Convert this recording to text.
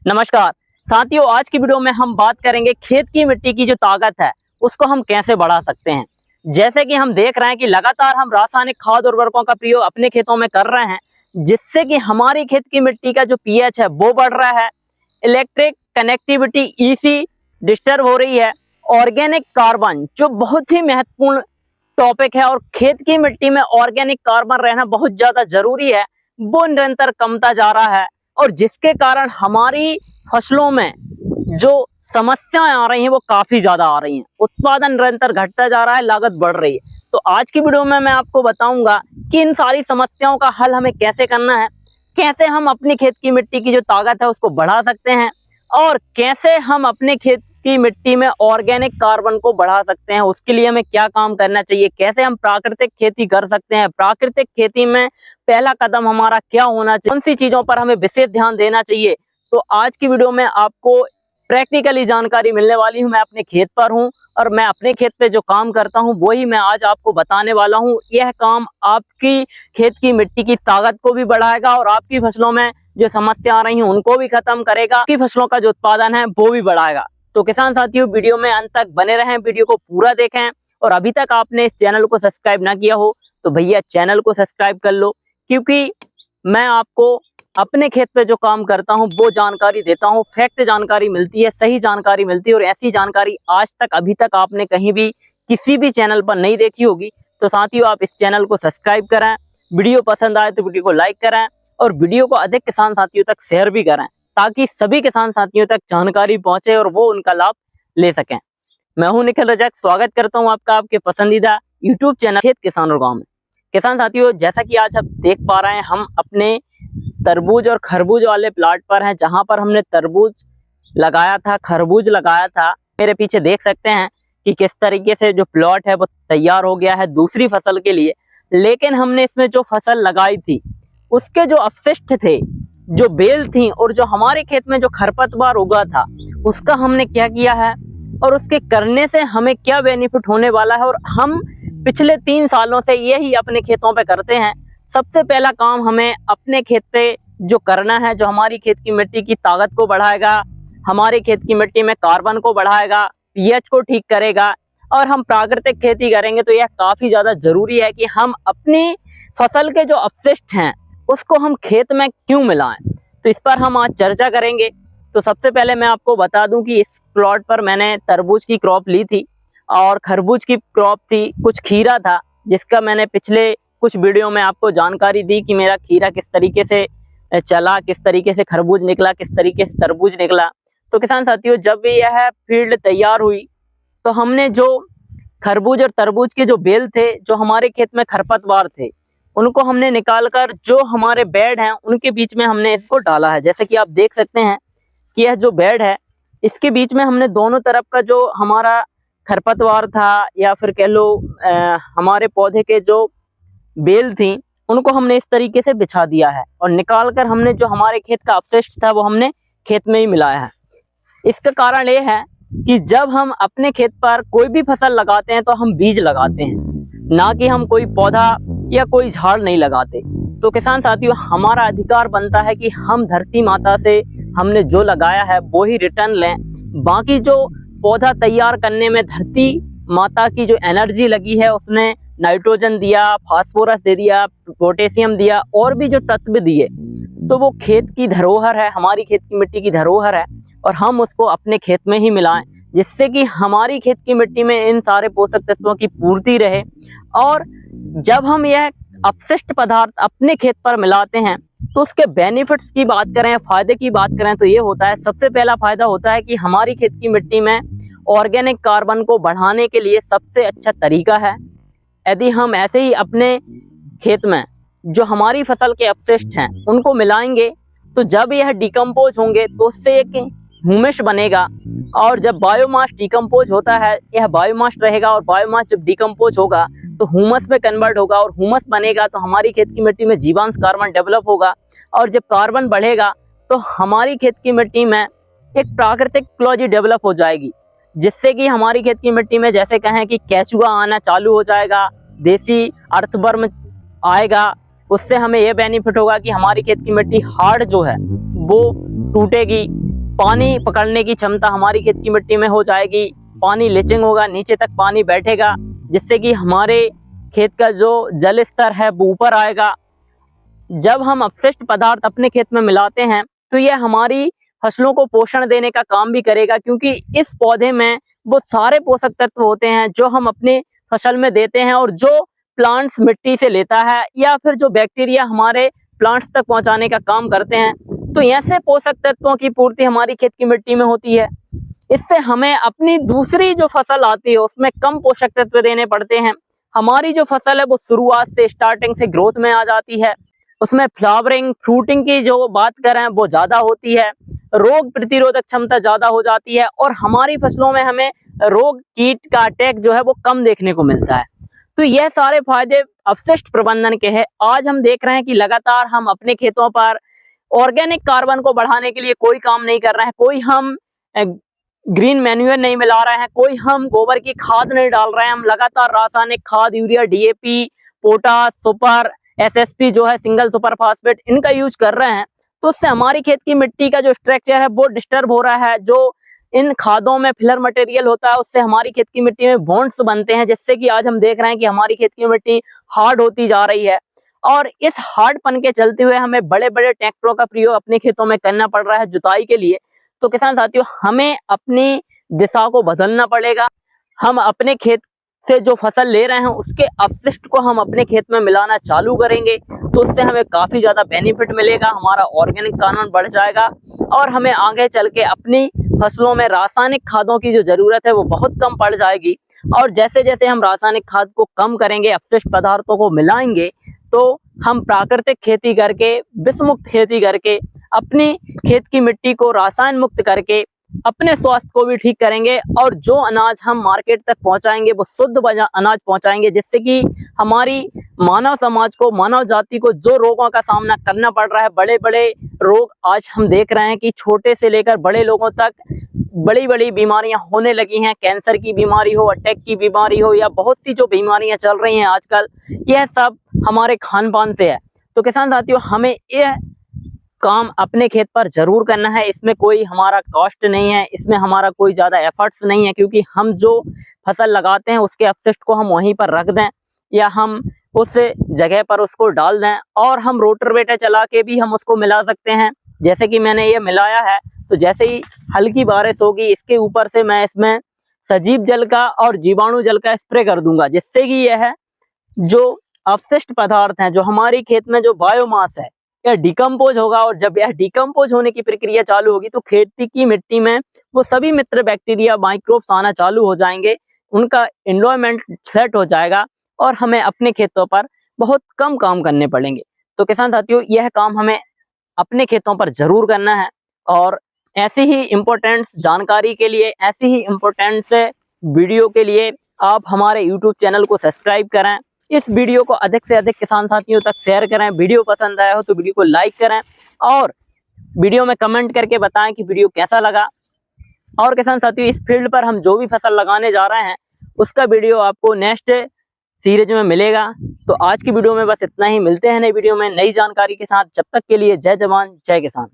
नमस्कार साथियों, आज की वीडियो में हम बात करेंगे खेत की मिट्टी की जो ताकत है उसको हम कैसे बढ़ा सकते हैं। जैसे कि हम देख रहे हैं कि लगातार हम रासायनिक खाद उर्वरकों का प्रयोग अपने खेतों में कर रहे हैं, जिससे कि हमारी खेत की मिट्टी का जो पीएच है वो बढ़ रहा है, इलेक्ट्रिक कनेक्टिविटी ईसी डिस्टर्ब हो रही है, ऑर्गेनिक कार्बन जो बहुत ही महत्वपूर्ण टॉपिक है और खेत की मिट्टी में ऑर्गेनिक कार्बन रहना बहुत ज्यादा जरूरी है, वो निरंतर कमता जा रहा है और जिसके कारण हमारी फसलों में जो समस्याएं आ रही हैं वो काफी ज्यादा आ रही हैं। उत्पादन निरंतर घटता जा रहा है, लागत बढ़ रही है। तो आज की वीडियो में मैं आपको बताऊंगा कि इन सारी समस्याओं का हल हमें कैसे करना है, कैसे हम अपनी खेत की मिट्टी की जो ताकत है उसको बढ़ा सकते हैं और कैसे हम अपने खेत की मिट्टी में ऑर्गेनिक कार्बन को बढ़ा सकते हैं। उसके लिए हमें क्या काम करना चाहिए, कैसे हम प्राकृतिक खेती कर सकते हैं, प्राकृतिक खेती में पहला कदम हमारा क्या होना चाहिए, कौन सी चीजों पर हमें विशेष ध्यान देना चाहिए। तो आज की वीडियो में आपको प्रैक्टिकली जानकारी मिलने वाली हूँ। मैं अपने खेत पर हूँ और मैं अपने खेत पे जो काम करता हूँ वही मैं आज आपको बताने वाला हूँ। यह काम आपकी खेत की मिट्टी की ताकत को भी बढ़ाएगा और आपकी फसलों में जो समस्या आ रही है उनको भी खत्म करेगा, आपकी फसलों का जो उत्पादन है वो भी बढ़ाएगा। तो किसान साथियों, वीडियो में अंत तक बने रहें, वीडियो को पूरा देखें और अभी तक आपने इस चैनल को सब्सक्राइब ना किया हो तो भैया चैनल को सब्सक्राइब कर लो, क्योंकि मैं आपको अपने खेत पे जो काम करता हूँ वो जानकारी देता हूँ। फैक्ट जानकारी मिलती है, सही जानकारी मिलती है और ऐसी जानकारी आज तक अभी तक आपने कहीं भी किसी भी चैनल पर नहीं देखी होगी। तो साथियों, आप इस चैनल को सब्सक्राइब करें, वीडियो पसंद आए तो वीडियो को लाइक करें और वीडियो को अधिक किसान साथियों तक शेयर भी करें, ताकि सभी किसान साथियों तक जानकारी पहुंचे और वो उनका लाभ ले सकें। मैं हूं निखिल रजक, स्वागत करता हूं आपका आपके पसंदीदा यूट्यूब चैनल खेत किसान और गांव में। किसान साथियों, जैसा कि आज आप देख पा रहे हैं, हम अपने तरबूज और खरबूज वाले प्लाट पर हैं, जहां पर हमने तरबूज लगाया था, खरबूज लगाया था। मेरे पीछे देख सकते हैं कि किस तरीके से जो प्लॉट है वो तैयार हो गया है दूसरी फसल के लिए। लेकिन हमने इसमें जो फसल लगाई थी उसके जो अवशिष्ट थे, जो बेल थी और जो हमारे खेत में जो खरपतवार उगा था उसका हमने क्या किया है और उसके करने से हमें क्या बेनिफिट होने वाला है, और हम पिछले 3 सालों से यही अपने खेतों पे करते हैं। सबसे पहला काम हमें अपने खेत पे जो करना है, जो हमारी खेत की मिट्टी की ताकत को बढ़ाएगा, हमारी खेत की मिट्टी में कार्बन को बढ़ाएगा, पीएच को ठीक करेगा और हम प्राकृतिक खेती करेंगे, तो यह काफी ज्यादा जरूरी है कि हम अपनी फसल के जो अपशिष्ट हैं उसको हम खेत में क्यों मिलाएं। तो इस पर हम आज चर्चा करेंगे। तो सबसे पहले मैं आपको बता दूं कि इस प्लॉट पर मैंने तरबूज की क्रॉप ली थी और खरबूज की क्रॉप थी, कुछ खीरा था, जिसका मैंने पिछले कुछ वीडियो में आपको जानकारी दी कि मेरा खीरा किस तरीके से चला, किस तरीके से खरबूज निकला, किस तरीके से तरबूज निकला। तो किसान साथियों, जब यह फील्ड तैयार हुई तो हमने जो खरबूज और तरबूज के जो बेल थे, जो हमारे खेत में खरपतवार थे, उनको हमने निकालकर जो हमारे बेड हैं उनके बीच में हमने इसको डाला है। जैसे कि आप देख सकते हैं कि यह जो बेड है इसके बीच में हमने दोनों तरफ का जो हमारा खरपतवार था या फिर कह लो हमारे पौधे के जो बेल थी उनको हमने इस तरीके से बिछा दिया है और निकालकर हमने जो हमारे खेत का अपशिष्ट था वो हमने खेत में ही मिलाया है। इसका कारण ये है कि जब हम अपने खेत पर कोई भी फसल लगाते हैं तो हम बीज लगाते हैं, ना कि हम कोई पौधा या कोई झाड़ नहीं लगाते। तो किसान साथियों, हमारा अधिकार बनता है कि हम धरती माता से हमने जो लगाया है वो ही रिटर्न लें। बाकी जो पौधा तैयार करने में धरती माता की जो एनर्जी लगी है, उसने नाइट्रोजन दिया, फास्फोरस दे दिया, पोटेशियम दिया और भी जो तत्व दिए, तो वो खेत की धरोहर है, हमारी खेत की मिट्टी की धरोहर है और हम उसको अपने खेत में ही मिलाएं, जिससे कि हमारी खेत की मिट्टी में इन सारे पोषक तत्वों की पूर्ति रहे। और जब हम यह अपशिष्ट पदार्थ अपने खेत पर मिलाते हैं तो उसके बेनिफिट्स की बात करें, फायदे की बात करें तो ये होता है, सबसे पहला फायदा होता है कि हमारी खेत की मिट्टी में ऑर्गेनिक कार्बन को बढ़ाने के लिए सबसे अच्छा तरीका है, यदि हम ऐसे ही अपने खेत में जो हमारी फसल के अपशिष्ट हैं उनको मिलाएंगे तो जब यह डिकम्पोज होंगे तो उससे एक ह्यूमस बनेगा और जब बायोमास डिकम्पोज होता है, यह बायोमास रहेगा और बायोमास जब डिकम्पोज होगा तो ह्यूमस में कन्वर्ट होगा और ह्यूमस बनेगा तो हमारी खेत की मिट्टी में जीवांश कार्बन डेवलप होगा और जब कार्बन बढ़ेगा तो हमारी खेत की मिट्टी में एक प्राकृतिक इकोलॉजी डेवलप हो जाएगी, जिससे कि हमारी खेत की मिट्टी में जैसे कहें कि केचुआ आना चालू हो जाएगा, देसी अर्थवर्म आएगा। उससे हमें यह बेनिफिट होगा कि हमारी खेत की मिट्टी हार्ड जो है वो टूटेगी, पानी पकड़ने की क्षमता हमारी खेत की मिट्टी में हो जाएगी, पानी लीचिंग होगा, नीचे तक पानी बैठेगा, जिससे कि हमारे खेत का जो जल स्तर है वो ऊपर आएगा। जब हम अपशिष्ट पदार्थ अपने खेत में मिलाते हैं तो यह हमारी फसलों को पोषण देने का काम भी करेगा, क्योंकि इस पौधे में वो सारे पोषक तत्व होते हैं जो हम अपने फसल में देते हैं और जो प्लांट्स मिट्टी से लेता है या फिर जो बैक्टीरिया हमारे प्लांट्स तक पहुंचाने का काम करते हैं। तो ऐसे पोषक तत्वों की पूर्ति हमारी खेत की मिट्टी में होती है। इससे हमें अपनी दूसरी जो फसल आती है उसमें कम पोषक तत्व देने पड़ते हैं। हमारी जो फसल है वो शुरुआत से स्टार्टिंग से ग्रोथ में आ जाती है, उसमें फ्लावरिंग फ्रूटिंग की जो बात करें वो ज्यादा होती है, रोग प्रतिरोधक क्षमता ज्यादा हो जाती है और हमारी फसलों में हमें रोग कीट का अटैक जो है वो कम देखने को मिलता है। तो यह सारे फायदे अपशिष्ट प्रबंधन के हैं। आज हम देख रहे हैं कि लगातार हम अपने खेतों पर ऑर्गेनिक कार्बन को बढ़ाने के लिए कोई काम नहीं कर रहे हैं, कोई हम ग्रीन मैन्यूअर नहीं मिला रहे हैं, कोई हम गोबर की खाद नहीं डाल रहे हैं, हम लगातार रासायनिक खाद urea DAP potash super SSP जो है सिंगल सुपर फास्फेट इनका यूज कर रहे हैं। तो उससे हमारी खेत की मिट्टी का जो स्ट्रक्चर है वो डिस्टर्ब हो रहा है। जो इन खादों में फिलर मटेरियल होता है उससे हमारी खेत की मिट्टी में बॉन्ड्स बनते हैं, जिससे कि आज हम देख रहे हैं कि हमारी खेत की मिट्टी हार्ड होती जा रही है। और इस हार्डपन के चलते हुए हमें बड़े बड़े ट्रैक्टरों का प्रयोग अपने खेतों में करना पड़ रहा है जुताई के लिए। तो किसान साथियों, हमें अपनी दिशा को बदलना पड़ेगा। हम अपने खेत से जो फसल ले रहे हैं उसके अपशिष्ट को हम अपने खेत में मिलाना चालू करेंगे तो उससे हमें काफी ज्यादा बेनिफिट मिलेगा, हमारा ऑर्गेनिक कार्बन बढ़ जाएगा और हमें आगे चल के अपनी फसलों में रासायनिक खादों की जो जरूरत है वो बहुत कम पड़ जाएगी। और जैसे जैसे हम रासायनिक खाद को कम करेंगे, अपशिष्ट पदार्थों को मिलाएंगे, तो हम प्राकृतिक खेती करके विषमुक्त खेती करके अपनी खेत की मिट्टी को रसायन मुक्त करके अपने स्वास्थ्य को भी ठीक करेंगे और जो अनाज हम मार्केट तक पहुंचाएंगे वो शुद्ध अनाज पहुंचाएंगे, जिससे कि हमारी मानव समाज को, मानव जाति को जो रोगों का सामना करना पड़ रहा है, बड़े बड़े रोग आज हम देख रहे हैं कि छोटे से लेकर बड़े लोगों तक बड़ी बड़ी बीमारियां होने लगी हैं। कैंसर की बीमारी हो, अटैक की बीमारी हो या बहुत सी जो बीमारियां चल रही हैं आजकल, यह सब हमारे खान पान से है। तो किसान साथियों, हमें यह काम अपने खेत पर जरूर करना है। इसमें कोई हमारा कॉस्ट नहीं है, इसमें हमारा कोई ज्यादा एफर्ट्स नहीं है, क्योंकि हम जो फसल लगाते हैं उसके अपशिष्ट को हम वहीं पर रख दें या हम उस जगह पर उसको डाल दें और हम रोटावेटर चला के भी हम उसको मिला सकते हैं। जैसे कि मैंने ये मिलाया है, तो जैसे ही हल्की बारिश होगी इसके ऊपर से मैं इसमें सजीव जल का और जीवाणु जल का स्प्रे कर दूंगा, जिससे कि यह जो अपशिष्ट पदार्थ हैं, जो हमारी खेत में जो बायोमास है, यह डिकम्पोज होगा और जब यह डिकम्पोज होने की प्रक्रिया चालू होगी तो खेती की मिट्टी में वो सभी मित्र बैक्टीरिया माइक्रोब्स आना चालू हो जाएंगे, उनका एनवायरनमेंट सेट हो जाएगा और हमें अपने खेतों पर बहुत कम काम करने पड़ेंगे। तो किसान साथियों, यह काम हमें अपने खेतों पर जरूर करना है और ऐसी ही इम्पोर्टेंट जानकारी के लिए, ऐसी ही इम्पोर्टेंट वीडियो के लिए आप हमारे YouTube चैनल को सब्सक्राइब करें। इस वीडियो को अधिक से अधिक किसान साथियों तक शेयर करें। वीडियो पसंद आया हो तो वीडियो को लाइक करें और वीडियो में कमेंट करके बताएं कि वीडियो कैसा लगा। और किसान साथियों, इस फील्ड पर हम जो भी फसल लगाने जा रहे हैं उसका वीडियो आपको नेक्स्ट सीरीज में मिलेगा। तो आज की वीडियो में बस इतना ही। मिलते हैं नई वीडियो में नई जानकारी के साथ। जब तक के लिए जय जवान जय किसान।